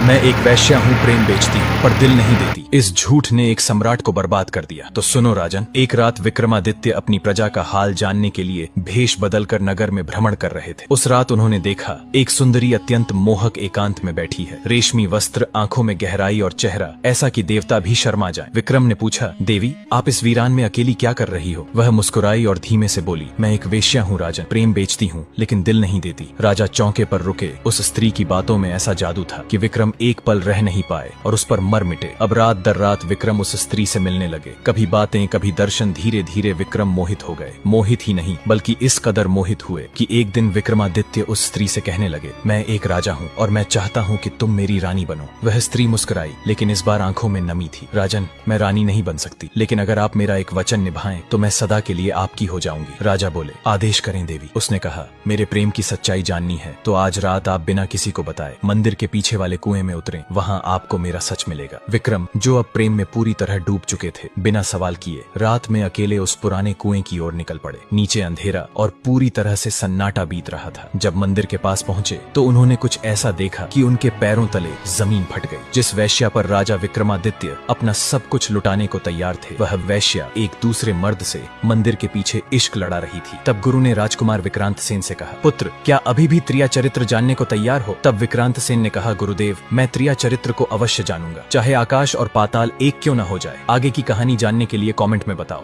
मैं एक वैश्या हूँ, प्रेम बेचती हूँ पर दिल नहीं देती। इस झूठ ने एक सम्राट को बर्बाद कर दिया। तो सुनो राजन, एक रात विक्रमादित्य अपनी प्रजा का हाल जानने के लिए भेष बदलकर नगर में भ्रमण कर रहे थे। उस रात उन्होंने देखा एक सुंदरी अत्यंत मोहक एकांत में बैठी है, रेशमी वस्त्र, आंखों में गहराई और चेहरा ऐसा कि देवता भी शर्मा जाए। विक्रम ने पूछा, देवी आप इस वीरान में अकेली क्या कर रही हो? वह मुस्कुराई और धीमे से बोली, मैं एक वेश्या हूँ राजन, प्रेम बेचती हूँ लेकिन दिल नहीं देती। राजा चौंके पर रुके। उस स्त्री की बातों में ऐसा जादू था कि विक्रम एक पल रह नहीं पाए और उस पर मर मिटे। अब रात दर रात विक्रम उस स्त्री से मिलने लगे। कभी बातें, कभी दर्शन। धीरे धीरे विक्रम मोहित हो गए। मोहित ही नहीं बल्कि इस कदर मोहित हुए कि एक दिन विक्रमादित्य उस स्त्री से कहने लगे, मैं एक राजा हूँ और मैं चाहता हूँ कि तुम मेरी रानी बनो। वह स्त्री मुस्कुराई लेकिन इस बार आंखों में नमी थी। राजन, मैं रानी नहीं बन सकती, लेकिन अगर आप मेरा एक वचन निभाएं तो मैं सदा के लिए आपकी हो जाऊंगी। राजा बोले, आदेश करें देवी। उसने कहा, मेरे प्रेम की सच्चाई जाननी है तो आज रात आप बिना किसी को बताए मंदिर के पीछे वाले कुएं में उतरें, वहां आपको मेरा सच मिलेगा। विक्रम, जो अब प्रेम में पूरी तरह डूब चुके थे, बिना सवाल किए रात में अकेले उस पुराने कुएं की ओर निकल पड़े। नीचे अंधेरा और पूरी तरह से सन्नाटा बीत रहा था। जब मंदिर के पास पहुंचे तो उन्होंने कुछ ऐसा देखा कि उनके पैरों तले जमीन फट गई। जिस वैश्या पर राजा विक्रमादित्य अपना सब कुछ लुटाने को तैयार थे, वह वैश्या एक दूसरे मर्द से मंदिर के पीछे इश्क लड़ा रही थी। तब गुरु ने राजकुमार विक्रांत सेन से कहा, पुत्र क्या अभी भी त्रिया चरित्र जानने को तैयार हो? तब विक्रांत सेन ने कहा, गुरुदेव मैं त्रिया चरित्र को अवश्य जानूंगा, चाहे आकाश और पाताल एक क्यों न हो जाए। आगे की कहानी जानने के लिए कमेंट में बताओ।